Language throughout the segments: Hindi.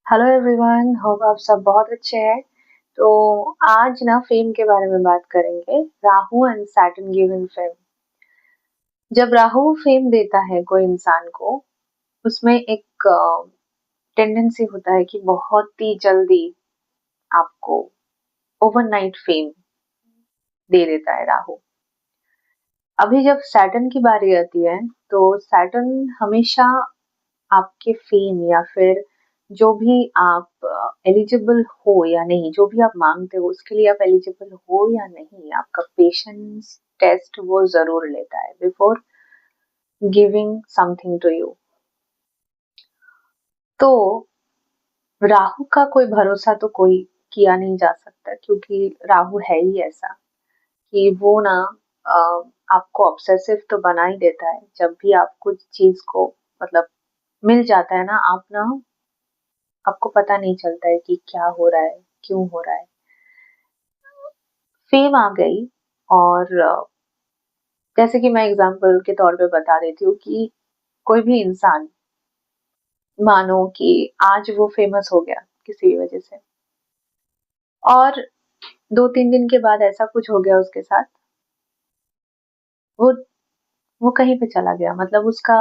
हेलो एवरीवन, होप आप सब बहुत अच्छे हैं। तो आज ना फेम के बारे में बात करेंगे। Rahu and Saturn given fame. जब राहु फेम देता है कोई इंसान को, उसमें एक टेंडेंसी होता है कि बहुत ही जल्दी आपको ओवरनाइट फेम दे देता है राहु। अभी जब सैटर्न की बारी आती है, तो सैटर्न हमेशा आपके फेम या फिर जो भी आप एलिजिबल हो या नहीं, जो भी आप मांगते हो उसके लिए आप एलिजिबल हो या नहीं, आपका पेशेंस टेस्ट वो जरूर लेता है before giving something to you. तो राहु का कोई भरोसा तो कोई किया नहीं जा सकता, क्योंकि राहु है ही ऐसा कि वो ना अ, आपको ऑब्सेसिव तो बना ही देता है। जब भी आप कुछ चीज को मतलब मिल जाता है ना, आप ना आपको पता नहीं चलता है कि क्या हो रहा है, क्यों हो रहा है। फेम आ गई और जैसे कि मैं एग्जांपल के तौर पे बता देती हूँ कि कोई भी इंसान, मानो कि आज वो फेमस हो गया किसी भी वजह से, और 2-3 दिन के बाद ऐसा कुछ हो गया उसके साथ, वो वो कहीं पे चला गया, मतलब उसका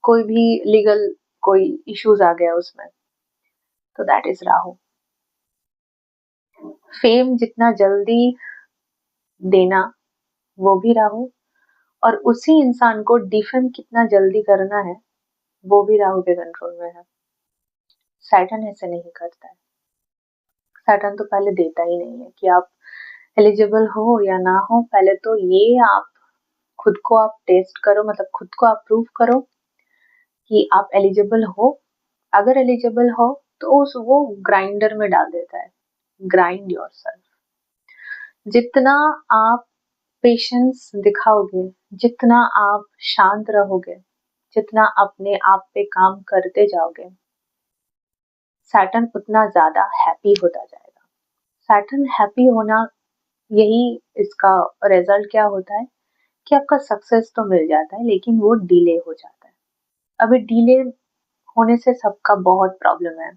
कोई भी लीगल कोई इश्यूज आ गया उसमें, तो दैट इज राहु। फेम जितना जल्दी देना वो भी राहु, और उसी इंसान को डिफेम कितना जल्दी करना है वो भी राहु के कंट्रोल में है। सैटर्न ऐसे नहीं करता है। सैटर्न तो पहले देता ही नहीं है कि आप एलिजिबल हो या ना हो, पहले तो ये आप खुद को आप टेस्ट करो, मतलब खुद को आप प्रूव करो कि आप एलिजिबल हो। अगर एलिजिबल हो तो उस वो ग्राइंडर में डाल देता है। Grind yourself. जितना आप पेशेंस दिखाओगे, जितना आप शांत रहोगे, जितना अपने आप पे काम करते जाओगे, सैटर्न उतना ज्यादा हैप्पी होता जाएगा। सैटर्न हैप्पी होना, यही इसका रिजल्ट क्या होता है कि आपका सक्सेस तो मिल जाता है लेकिन वो डिले हो जाता है। अभी डिले होने से सबका बहुत प्रॉब्लम है।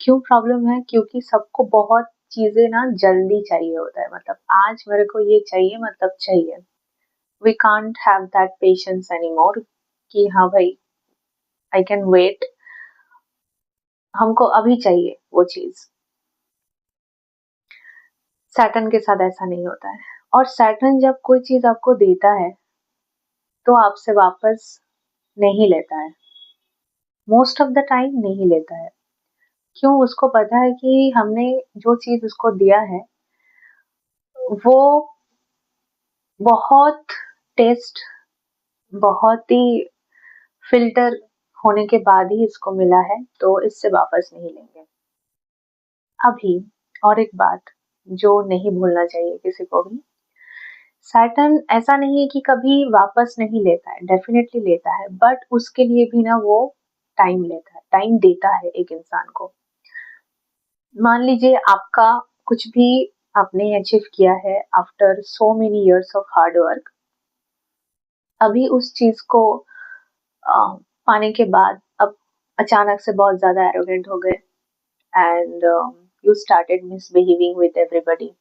क्यों प्रॉब्लम है? क्योंकि सबको बहुत चीजें ना जल्दी चाहिए होता है, मतलब आज मेरे को ये चाहिए मतलब चाहिए। We can't have that patience anymore कि हाँ भाई, आई कैन वेट, हमको अभी चाहिए वो चीज। सैटर्न के साथ ऐसा नहीं होता है। और सैटर्न जब कोई चीज आपको देता है तो आपसे वापस नहीं लेता है। मोस्ट ऑफ द टाइम नहीं लेता है। क्यों? उसको पता है कि हमने जो चीज उसको दिया है वो बहुत टेस्ट, बहुत ही फिल्टर होने के बाद ही इसको मिला है, तो इससे वापस नहीं लेंगे। अभी और एक बात जो नहीं भूलना चाहिए किसी को भी, सैटर्न ऐसा नहीं है कि कभी वापस नहीं लेता है, डेफिनेटली लेता है, बट उसके लिए भी ना वो टाइम लेता है, टाइम देता है एक इंसान को। मान लीजिए आपका कुछ भी आपने अचीव किया है after so many years of hard work, अभी उस चीज को पाने के बाद अब अचानक से बहुत ज्यादा एरोगेंट हो गए and you started misbehaving with everybody,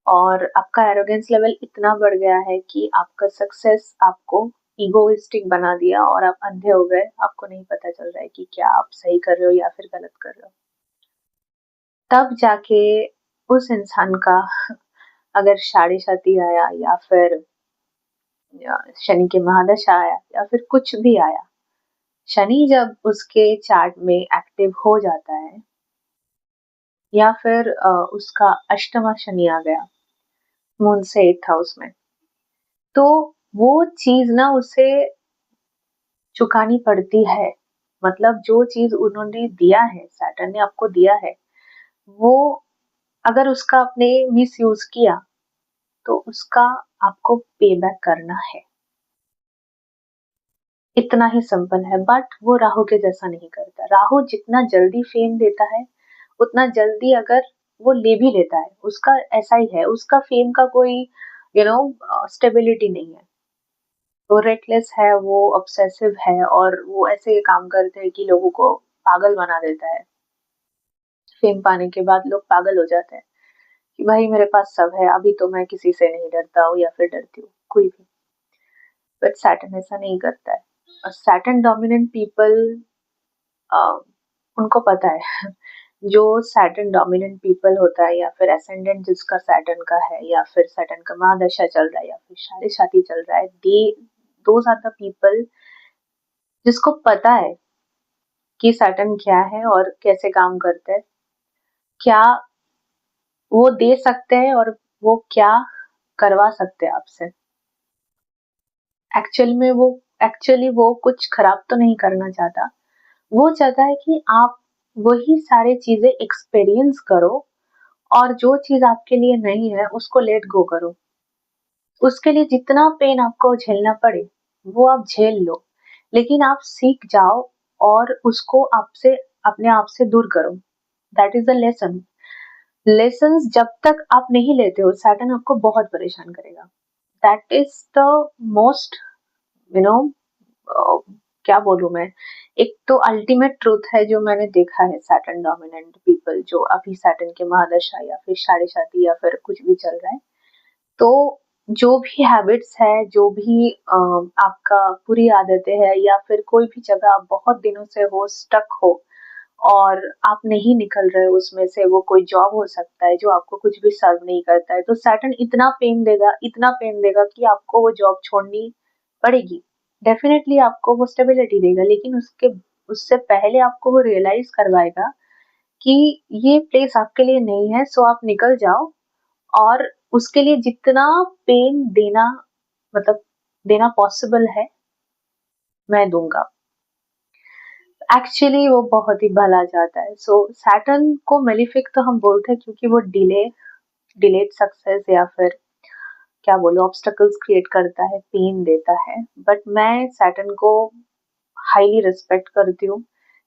और आपका एरोगेंस लेवल इतना बढ़ गया है कि आपका सक्सेस आपको इगोइस्टिक बना दिया और आप अंधे हो गए। आपको नहीं पता चल रहा है कि क्या आप सही कर रहे हो या फिर गलत कर रहे हो। तब जाके उस इंसान का अगर साढ़े साथी आया या फिर शनि के महादशा आया या फिर कुछ भी आया, शनि जब उसके चार्ट में एक्टिव हो जाता है या फिर उसका अष्टमा शनि आ गया मून से 8th हाउस में, तो वो चीज ना उसे चुकानी पड़ती है। मतलब जो चीज उन्होंने दिया है, सैटर्न ने आपको दिया है, वो अगर उसका आपने मिस यूज किया तो उसका आपको पे बैक करना है। इतना ही सिंपल है। बट वो राहु के जैसा नहीं करता। राहु जितना जल्दी फेम देता है उतना जल्दी अगर वो ले भी लेता है, उसका ऐसा ही है, उसका फेम का कोई स्टेबिलिटी नहीं है। वो रेटलेस है, वो ऑब्सेसिव है, और वो ऐसे काम करते हैं कि लोगों को पागल बना देता है। फेम पाने के बाद लोग पागल हो जाते हैं कि भाई मेरे पास सब है, अभी तो मैं किसी से नहीं डरता हूँ या फिर डरती हूँ, कोई भी। बट सैटर्न ऐसा नहीं करता है। और सैटर्न डोमिनेंट पीपल, उनको पता है जो सैटर्न डोमिनेंट पीपल होता है या फिर एसेंडेंट जिसका सैटर्न का है या फिर सैटर्न का महादशा चल रहा है या फिर शादी शादी चल रहा है, दे दोज आर द पीपल जिसको पता है कि सैटर्न क्या है और कैसे काम करते हैं, क्या वो दे सकते हैं और वो क्या करवा सकते हैं आपसे। एक्चुअली वो कुछ खराब तो नहीं करना चाहता, वो चाहता है कि आप वही सारे चीजें एक्सपीरियंस करो और जो चीज आपके लिए नहीं है उसको लेट गो करो। उसके लिए जितना पेन आपको झेलना पड़े वो आप झेल लो, लेकिन आप सीख जाओ और उसको आपसे अपने आप से दूर करो। That is the lesson. Lessons जब तक आप नहीं लेते हो सैटर्न आपको बहुत परेशान करेगा। That is the most, you know, क्या बोलूं मैं, एक तो अल्टीमेट ट्रूथ है जो मैंने देखा है। सैटर्न डोमिनेंट पीपल जो अभी सैटर्न के महादशा या फिर साढ़े साथी या फिर कुछ भी चल रहा है, तो जो भी हैबिट्स है, जो भी आपका बुरी आदतें है या फिर कोई भी जगह आप बहुत दिनों से हो, स्टक हो और आप नहीं निकल रहे हो उसमें से, वो कोई जॉब हो सकता है जो आपको कुछ भी सर्व नहीं करता है, तो सैटर्न इतना पेन देगा, इतना पेन देगा कि आपको वो जॉब छोड़नी पड़ेगी। डेफिनेटली आपको वो स्टेबिलिटी देगा, लेकिन उसके उससे पहले आपको वो रियलाइज करवाएगा कि ये प्लेस आपके लिए नहीं है, सो आप निकल जाओ। और उसके लिए जितना पेन देना, मतलब देना पॉसिबल है, मैं दूंगा। एक्चुअली वो बहुत ही भला चाहता है। सो सैटर्न को मेलिफिक तो हम बोलते हैं क्योंकि वो डिलेड सक्सेस या फिर क्या बोलो ऑब्स्टकल्स क्रिएट करता है, पेन देता है। बट मैं सैटर्न को हाईली रिस्पेक्ट करती हूँ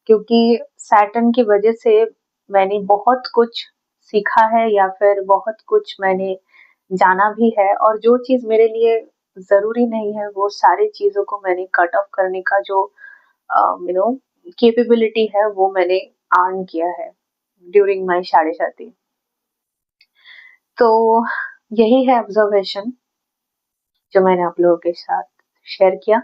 क्योंकि सैटर्न की वजह से मैंने बहुत कुछ सीखा है या फिर बहुत कुछ मैंने जाना भी है, और जो चीज मेरे लिए जरूरी नहीं है वो सारी चीजों को मैंने कट ऑफ करने का जो यू नो कैपेबिलिटी है वो मैंने अर्न किया है ड्यूरिंग माय साढ़े साथी। तो यही है ऑब्जर्वेशन जो मैंने आप लोगों के साथ शेयर किया।